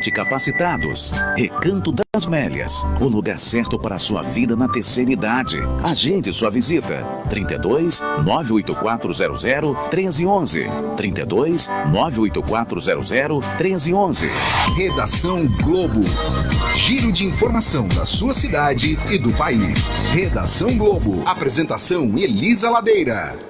devidamente capacitados. Recanto das Mélias, o lugar certo para a sua vida na terceira idade. Agende sua visita. 32 98400 1311. 32 98400 1311. Redação Globo. Giro de informação da sua cidade e do país. Redação Globo. Apresentação Elisa Ladeira.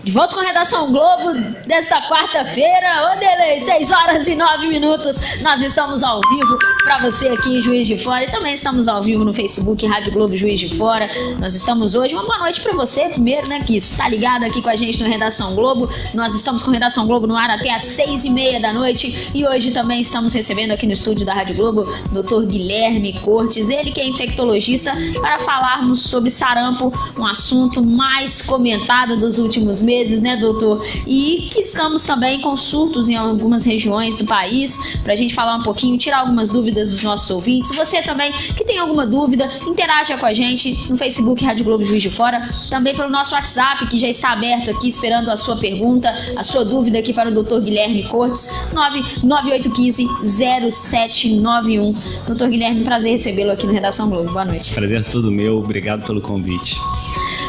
De volta com a Redação Globo desta quarta-feira. Ô Delei, 6 horas e 9 minutos. Nós estamos ao vivo para você aqui em Juiz de Fora e também estamos ao vivo no Facebook Rádio Globo Juiz de Fora. Nós estamos hoje, uma boa noite para você primeiro, né, que está ligado aqui com a gente no Redação Globo. Nós estamos com Redação Globo no ar até às 6h30 da noite e hoje também estamos recebendo aqui no estúdio da Rádio Globo o Dr. Guilherme Cortes, ele que é infectologista, para falarmos sobre sarampo, um assunto mais comentado dos últimos meses, né, doutor? E que estamos também com surtos em algumas regiões do país, para a gente falar um pouquinho, tirar algumas dúvidas dos nossos ouvintes. Você também que tem alguma dúvida, interaja com a gente no Facebook Rádio Globo Juiz de Fora, também pelo nosso WhatsApp, que já está aberto aqui, esperando a sua pergunta, a sua dúvida aqui para o doutor Guilherme Cortes, 99815-0791. Doutor Guilherme, prazer recebê-lo aqui no Redação Globo. Boa noite. Prazer todo meu, obrigado pelo convite.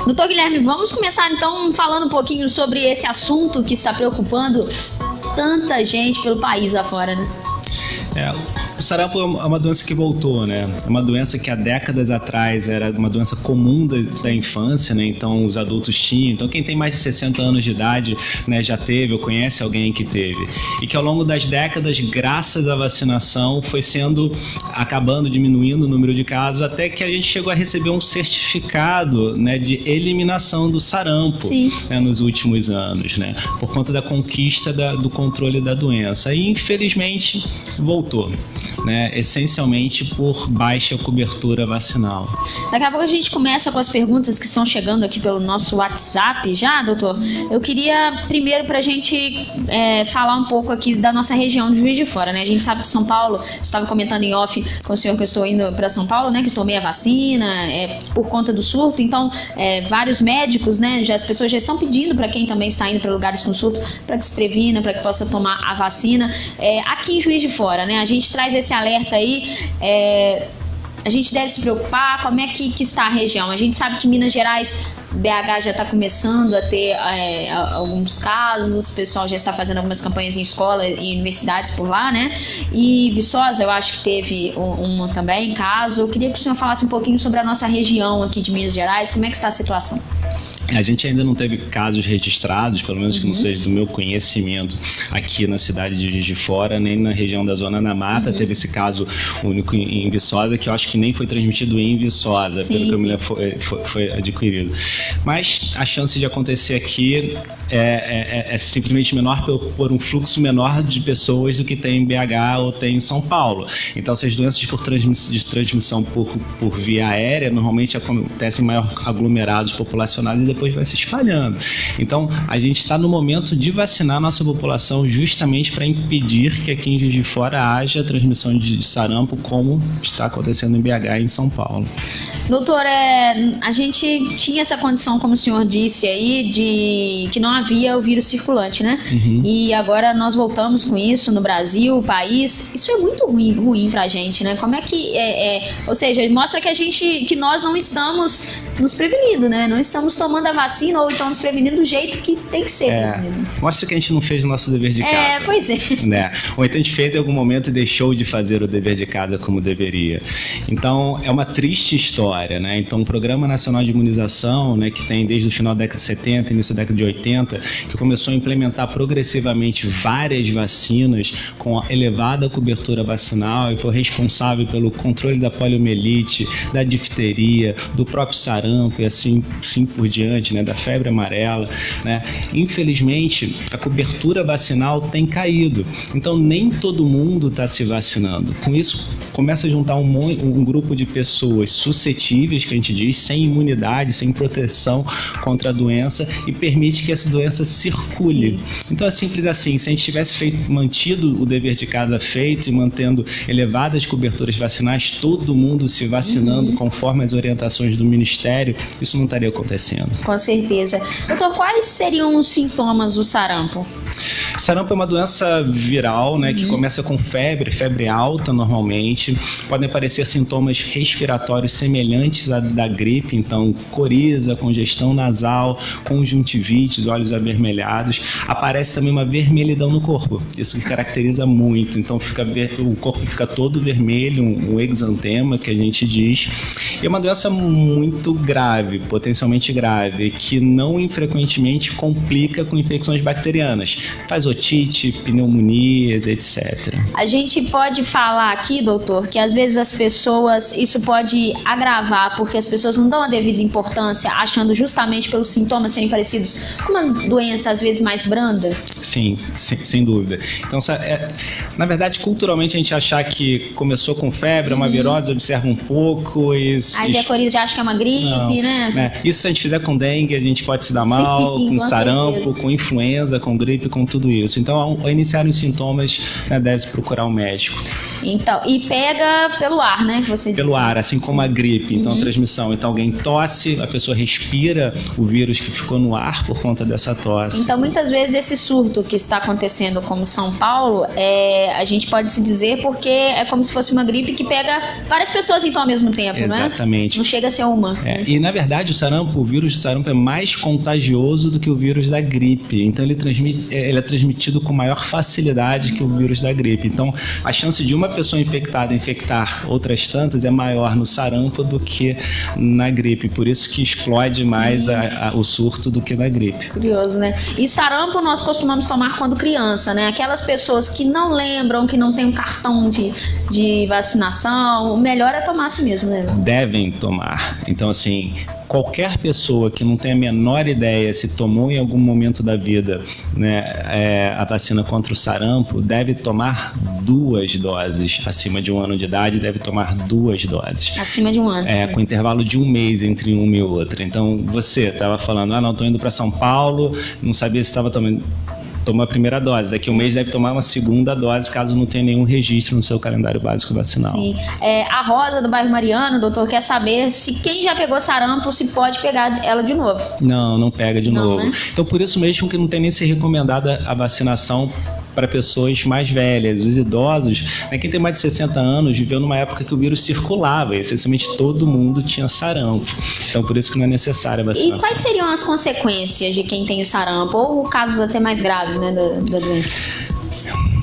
Doutor Guilherme, vamos começar então falando um pouquinho sobre esse assunto que está preocupando tanta gente pelo país afora, né? O sarampo é uma doença que voltou, né? É uma doença que há décadas atrás era uma doença comum da infância, né? Então os adultos tinham. Então quem tem mais de 60 anos de idade, né, já teve ou conhece alguém que teve. E que ao longo das décadas, graças à vacinação, foi acabando diminuindo o número de casos, até que a gente chegou a receber um certificado, né, de eliminação do sarampo, né, nos últimos anos, né? Por conta da conquista do controle da doença. E infelizmente voltou, né, essencialmente por baixa cobertura vacinal. Daqui a pouco a gente começa com as perguntas que estão chegando aqui pelo nosso WhatsApp já, doutor. Eu queria primeiro para a gente falar um pouco aqui da nossa região de Juiz de Fora, né? A gente sabe que São Paulo, eu estava comentando em off com o senhor que eu estou indo para São Paulo, né, que tomei a vacina por conta do surto, então vários médicos, né, as pessoas já estão pedindo para quem também está indo para lugares com surto para que se previna, para que possa tomar a vacina. Aqui em Juiz de Fora, né, a gente traz esse alerta aí, a gente deve se preocupar, como é que está a região? A gente sabe que Minas Gerais, BH já está começando a ter alguns casos, o pessoal já está fazendo algumas campanhas em escola e universidades por lá, né? E Viçosa, eu acho que teve um também caso. Eu queria que o senhor falasse um pouquinho sobre a nossa região aqui de Minas Gerais, como é que está a situação? A gente ainda não teve casos registrados, pelo menos que não seja do meu conhecimento, aqui na cidade de Juiz de Fora, nem na região da Zona da Mata. Teve esse caso único em Viçosa, que eu acho que nem foi transmitido em Viçosa, pelo que eu me lembro, foi adquirido. Mas a chance de acontecer aqui é simplesmente menor por um fluxo menor de pessoas do que tem em BH ou tem em São Paulo. Então, essas doenças de transmissão por via aérea normalmente acontecem em maior aglomerados populacionais e depois vai se espalhando. Então, a gente está no momento de vacinar a nossa população justamente para impedir que aqui em Juiz de Fora haja transmissão de sarampo, como está acontecendo em BH e em São Paulo. Doutor, a gente tinha essa condição, como o senhor disse aí, de que não havia o vírus circulante, né? E agora nós voltamos com isso no Brasil, o país. Isso é muito ruim pra gente, né? Como é que ou seja, mostra que nós não estamos nos prevenindo, né? Não estamos tomando a vacina ou então nos prevenindo do jeito que tem que ser. Mostra que a gente não fez o nosso dever de casa. Pois é. Né? Ou então a gente fez em algum momento e deixou de fazer o dever de casa como deveria. Então, é uma triste história, né? Então, o Programa Nacional de Imunização, né, que tem desde o final da década de 70, início da década de 80, que começou a implementar progressivamente várias vacinas com elevada cobertura vacinal e foi responsável pelo controle da poliomielite, da difteria, do próprio sarampo e assim por diante, né, da febre amarela, né? Infelizmente, a cobertura vacinal tem caído. Então, nem todo mundo está se vacinando. Com isso, começa a juntar um grupo de pessoas suscetíveis, que a gente diz, sem imunidade, sem proteção contra a doença e permite que essa doença circule. Então, é simples assim. Se a gente tivesse mantido o dever de casa feito e mantendo elevadas coberturas vacinais, todo mundo se vacinando conforme as orientações do Ministério, isso não estaria acontecendo. Com certeza. Doutor, quais seriam os sintomas do sarampo? Sarampo é uma doença viral, né, que começa com febre alta normalmente. Podem aparecer sintomas respiratórios semelhantes à da gripe, então coriza, congestão nasal, conjuntivite, olhos avermelhados. Aparece também uma vermelhidão no corpo, isso que caracteriza muito. Então o corpo fica todo vermelho, um exantema que a gente diz. E é uma doença muito grave, potencialmente grave, que não infrequentemente complica com infecções bacterianas. Faz otite, pneumonias, etc. A gente pode falar aqui, doutor, que às vezes as pessoas, isso pode agravar, porque as pessoas não dão a devida importância, achando justamente pelos sintomas serem parecidos com uma doença às vezes mais branda? Sim, sem dúvida. Então, na verdade, culturalmente a gente achar que começou com febre, é uma virose, observa um pouco e... Aí a coriza já acha que é uma gripe, não, né? Isso se a gente fizer com dengue, a gente pode se dar mal, com sarampo, certeza, com influenza, com gripe, com tudo isso. Então, ao iniciar os sintomas, né, deve-se procurar um médico. Então, e pega pelo ar, né? Que você pelo ar, assim como a gripe, então a transmissão. Então alguém tosse, a pessoa respira o vírus que ficou no ar por conta dessa tosse. Então muitas vezes esse surto que está acontecendo como São Paulo, a gente pode se dizer porque é como se fosse uma gripe que pega várias pessoas então ao mesmo tempo, né? Exatamente. Não chega a ser uma. E na verdade o vírus do sarampo é mais contagioso do que o vírus da gripe. Então ele é transmitido com maior facilidade que o vírus da gripe. Então a chance de uma pessoa infectada infectar outras tantas é maior no sarampo do que na gripe, por isso que explode mais o surto do que na gripe. Curioso, né? E sarampo nós costumamos tomar quando criança, né? Aquelas pessoas que não lembram, que não tem um cartão de vacinação, o melhor é tomar assim mesmo, né? Devem tomar. Então, assim, qualquer pessoa que não tem a menor ideia se tomou em algum momento da vida, né, a vacina contra o sarampo, deve tomar 2 doses. Acima de 1 ano de idade, deve tomar 2 doses. Acima de 1 ano. Com intervalo de 1 mês entre uma e outra. Então, você estava falando, não, estou indo para São Paulo, não sabia se estava tomando... Tomou a primeira dose, daqui a 1 mês deve tomar uma segunda dose, caso não tenha nenhum registro no seu calendário básico vacinal. Sim. A Rosa do bairro Mariano, doutor, quer saber se quem já pegou sarampo, se pode pegar ela de novo. Não pega de novo. Né? Então, por isso mesmo que não tem nem ser recomendada a vacinação para pessoas mais velhas. Os idosos, né, quem tem mais de 60 anos, viveu numa época que o vírus circulava, e essencialmente todo mundo tinha sarampo. Então, por isso que não é necessária a vacinação. E quais seriam as consequências de quem tem o sarampo, ou casos até mais graves, né, da doença?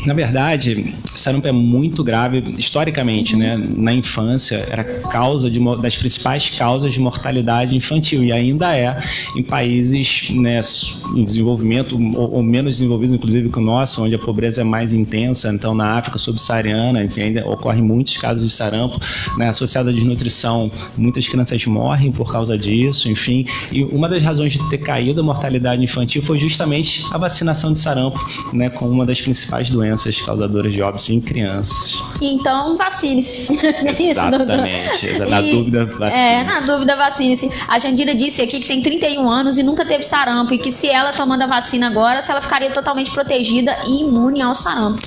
Na verdade, sarampo é muito grave historicamente, né? Na infância era causa das principais causas de mortalidade infantil e ainda é em países, né, em desenvolvimento ou menos desenvolvidos, inclusive que o nosso, onde a pobreza é mais intensa. Então, na África subsaariana ainda ocorrem muitos casos de sarampo, né, associado à desnutrição. Muitas crianças morrem por causa disso, enfim. E uma das razões de ter caído a mortalidade infantil foi justamente a vacinação de sarampo, né, com uma das principais doenças causadoras de óbitos em crianças. Então, vacine-se. Exatamente. Na dúvida, vacine-se. Na dúvida, vacine-se. A Jandira disse aqui que tem 31 anos e nunca teve sarampo, e que se ela tomando a vacina agora, ela ficaria totalmente protegida e imune ao sarampo.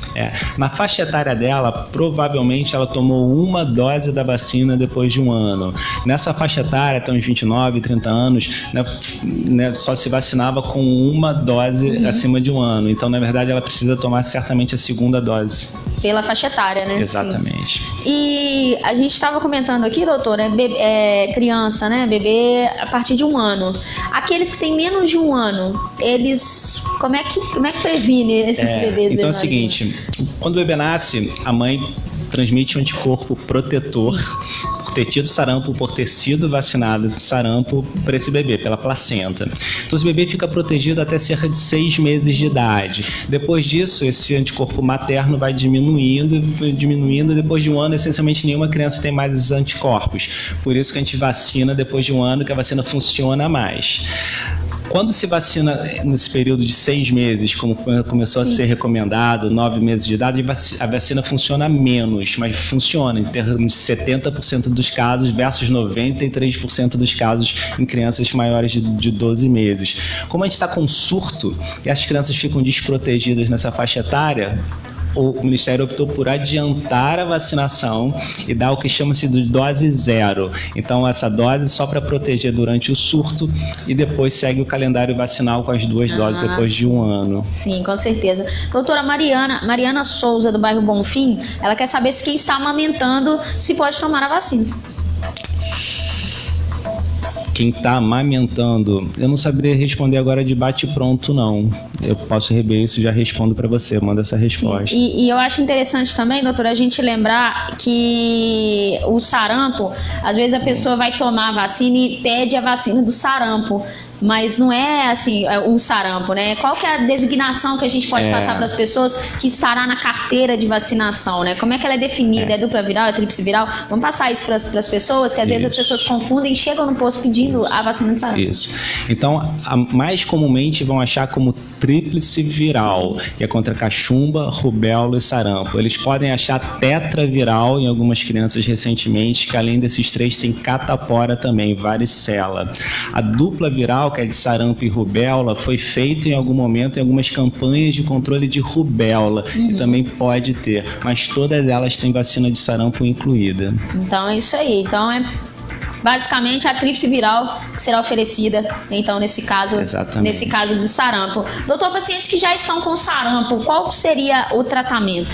Na faixa etária dela, provavelmente ela tomou 1 dose da vacina depois de 1 ano. Nessa faixa etária, até uns 29, 30 anos, né, só se vacinava com 1 dose acima de 1 ano. Então, na verdade, ela precisa tomar certamente a segunda dose. Pela faixa etária, né? Exatamente. Sim. E a gente estava comentando aqui, doutor, criança, né? Bebê a partir de 1 ano. Aqueles que têm menos de 1 ano, eles... Como é que previne esses bebês? Então é o seguinte, quando o bebê nasce, a mãe transmite um anticorpo protetor por ter tido sarampo, por ter sido vacinado de sarampo para esse bebê, pela placenta. Então esse bebê fica protegido até cerca de 6 meses de idade. Depois disso, esse anticorpo materno vai diminuindo, e depois de 1 ano, essencialmente nenhuma criança tem mais esses anticorpos. Por isso que a gente vacina depois de 1 ano, que a vacina funciona mais. Quando se vacina nesse período de 6 meses, como começou a ser recomendado, 9 meses de idade, a vacina funciona menos, mas funciona em termos de 70% dos casos versus 93% dos casos em crianças maiores de 12 meses. Como a gente está com surto e as crianças ficam desprotegidas nessa faixa etária, o Ministério optou por adiantar a vacinação e dar o que chama-se de dose zero. Então, essa dose só para proteger durante o surto e depois segue o calendário vacinal com as 2 doses depois de 1 ano. Sim, com certeza. Doutora Mariana Souza, do bairro Bonfim, ela quer saber se quem está amamentando se pode tomar a vacina. Quem está amamentando, eu não saberia responder agora de bate-pronto, não. Eu posso rever isso e já respondo para você, manda essa resposta. E eu acho interessante também, doutora, a gente lembrar que o sarampo, às vezes a pessoa vai tomar a vacina e pede a vacina do sarampo. Mas não é assim, o sarampo, né? Qual que é a designação que a gente pode passar para as pessoas que estará na carteira de vacinação, né? Como é que ela é definida? É dupla viral, é tríplice viral? Vamos passar isso para as pessoas, que às vezes as pessoas confundem e chegam no posto pedindo a vacina de sarampo. Isso. Então, mais comumente vão achar como tríplice viral, que é contra cachumba, rubéola e sarampo. Eles podem achar tetraviral em algumas crianças recentemente, que além desses 3 tem catapora também, varicela. A dupla viral, que é de sarampo e rubéola, foi feita em algum momento em algumas campanhas de controle de rubéola, que também pode ter, mas todas elas têm vacina de sarampo incluída. Então é isso aí. Então é basicamente a tríplice viral que será oferecida, então, nesse caso de sarampo. Doutor, pacientes que já estão com sarampo, qual seria o tratamento?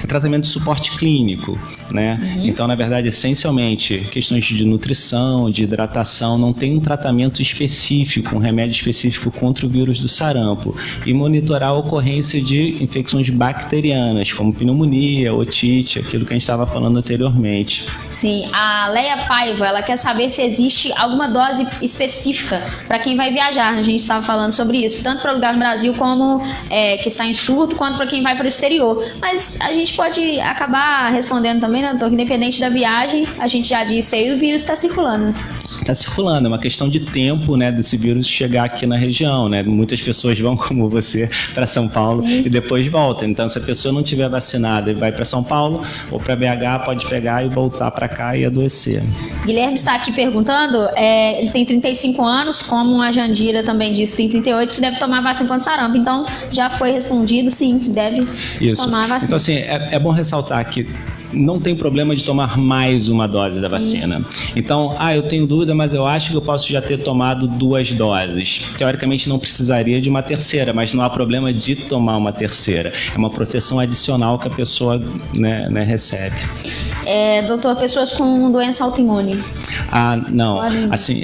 Tratamento de suporte clínico, né? Então, na verdade, essencialmente, questões de nutrição, de hidratação, não tem um tratamento específico, um remédio específico contra o vírus do sarampo. E monitorar a ocorrência de infecções bacterianas, como pneumonia, otite, aquilo que a gente estava falando anteriormente. Sim, a Leia Paiva, ela quer saber se existe alguma dose específica para quem vai viajar. A gente estava falando sobre isso, tanto para o lugar no Brasil como que está em surto, quanto para quem vai para o exterior. Mas a gente pode acabar respondendo também, né, doutor, que independente da viagem, a gente já disse aí, o vírus está circulando. Está circulando, é uma questão de tempo, né, desse vírus chegar aqui na região, né? Muitas pessoas vão, como você, para São Paulo e depois voltam. Então, se a pessoa não tiver vacinada e vai para São Paulo ou para BH, pode pegar e voltar para cá e adoecer. Guilherme está aqui perguntando, ele tem 35 anos, como a Jandira também disse, tem 38, se deve tomar vacina contra sarampo. Então, já foi respondido, sim, deve tomar a vacina. Então, assim, é bom ressaltar que não tem problema de tomar mais uma dose da vacina. Então, eu tenho dúvida, mas eu acho que eu posso já ter tomado 2 doses. Teoricamente não precisaria de uma terceira, mas não há problema de tomar uma terceira. É uma proteção adicional que a pessoa né, recebe. Doutor, pessoas com doença autoimune. Não. Assim,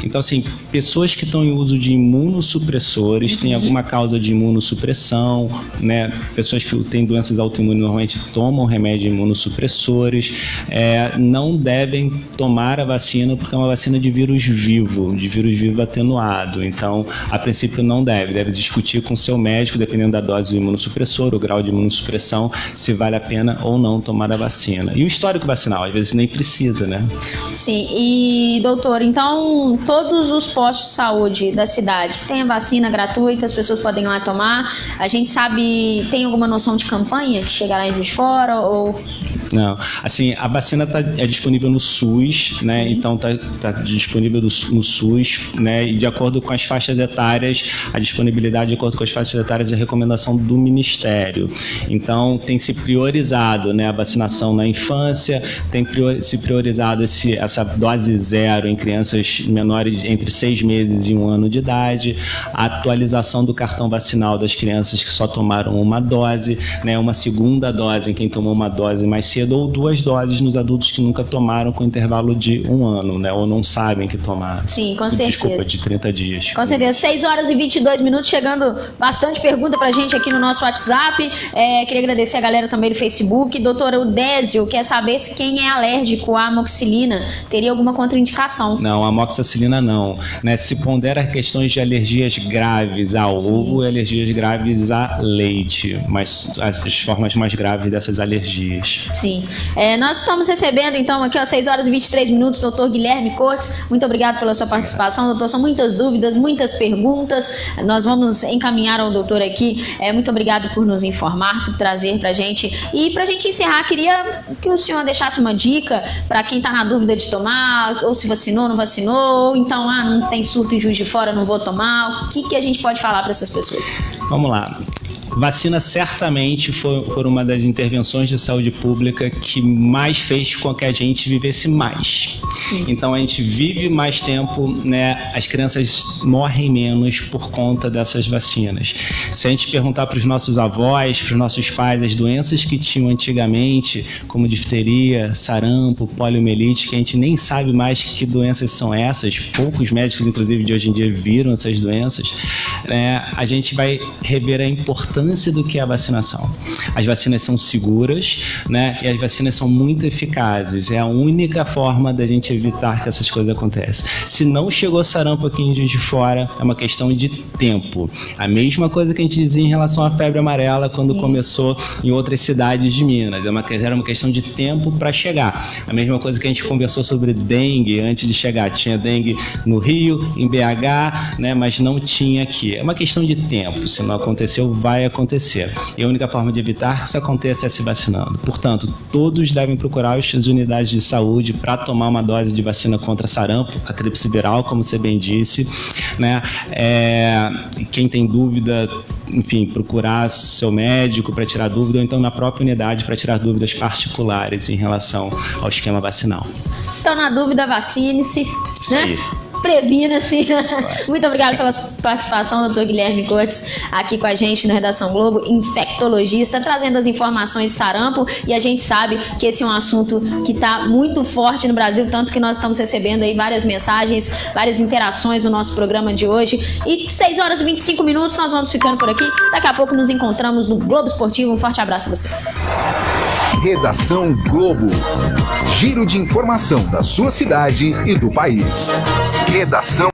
Então, assim, pessoas que estão em uso de imunossupressores, têm alguma causa de imunossupressão, né? Pessoas que têm doenças autoimunes normalmente tomam remédio de imunossupressores, não devem tomar a vacina porque é uma vacina de vírus vivo atenuado. Então, a princípio não deve discutir com o seu médico, dependendo da dose do imunossupressor, o grau de imunossupressão, se vale a pena ou não tomar a vacina. E o histórico vacinal, às vezes nem precisa, né? Sim, e doutor, então todos os postos de saúde da cidade têm a vacina gratuita, as pessoas podem ir lá tomar. A gente sabe, tem alguma noção de campanha que chegará em Juiz de Fora ou... Não, assim, a vacina é disponível no SUS, né? Sim. Então tá disponível no SUS, né? E de acordo com as faixas etárias, a disponibilidade de acordo com as faixas etárias é a recomendação do Ministério. Então tem se priorizado, né, a vacinação na infância, tem se priorizado essa dose zero em crianças menores entre 6 meses e 1 ano de idade, a atualização do cartão vacinal das crianças que só tomaram uma dose, né? Uma segunda dose em quem tomou uma dose mais cedo, ou 2 doses nos adultos que nunca tomaram com intervalo de 1 ano, né? Ou não sabem que tomaram. Sim, com certeza. Desculpa, de 30 dias. Com certeza. 6 horas e 22 minutos, chegando bastante pergunta pra gente aqui no nosso WhatsApp. Queria agradecer a galera também do Facebook. Doutor Eudésio quer saber se quem é alérgico à amoxicilina teria alguma contraindicação. Não, a amoxicilina não, né? Se pondera questões de alergias graves a ovo e alergias graves a leite, mas as formas mais graves dessas alergias. Sim. Nós estamos recebendo, então, aqui, 6 horas e 23 minutos, doutor Guilherme Cortes. Muito obrigado pela sua participação, doutor. São muitas dúvidas, muitas perguntas. Nós vamos encaminhar ao doutor aqui. Muito obrigado por nos informar, por trazer pra gente. E pra gente encerrar, queria que o senhor deixasse uma dica para quem tá na dúvida de tomar, ou se vacinou, não vacinou, ou então, não tem surto em Juiz de Fora, não vou tomar. O que a gente pode falar para essas pessoas? Vamos lá. Vacina certamente foi uma das intervenções de saúde pública que mais fez com que a gente vivesse mais. Então a gente vive mais tempo, né? As crianças morrem menos por conta dessas vacinas. Se a gente perguntar para os nossos avós, para os nossos pais, as doenças que tinham antigamente, como difteria, sarampo, poliomielite, que a gente nem sabe mais que doenças são essas, poucos médicos, inclusive, de hoje em dia viram essas doenças, né? A gente vai rever a importância do que é a vacinação. As vacinas são seguras, né? E as vacinas são muito eficazes. É a única forma da gente evitar que essas coisas aconteçam. Se não chegou sarampo aqui em Juiz de Fora, é uma questão de tempo. A mesma coisa que a gente dizia em relação à febre amarela quando começou em outras cidades de Minas. Era uma questão de tempo para chegar. A mesma coisa que a gente conversou sobre dengue antes de chegar. Tinha dengue no Rio, em BH, né? Mas não tinha aqui. É uma questão de tempo. Se não aconteceu, vai acontecer. E a única forma de evitar que isso aconteça é se vacinando. Portanto, todos devem procurar as unidades de saúde para tomar uma dose de vacina contra sarampo, a tríplice viral, como você bem disse, né? Quem tem dúvida, enfim, procurar seu médico para tirar dúvida, ou então na própria unidade para tirar dúvidas particulares em relação ao esquema vacinal. Então, na dúvida, vacine-se, Isso né? aí. Previna-se. Muito obrigada pela participação, Dr. Guilherme Cortes, aqui com a gente no Redação Globo, infectologista, trazendo as informações de sarampo. E a gente sabe que esse é um assunto que está muito forte no Brasil, tanto que nós estamos recebendo aí várias mensagens, várias interações no nosso programa de hoje. E 6 horas e 25 minutos, nós vamos ficando por aqui. Daqui a pouco nos encontramos no Globo Esportivo. Um forte abraço a vocês. Redação Globo. Giro de informação da sua cidade e do país. Redação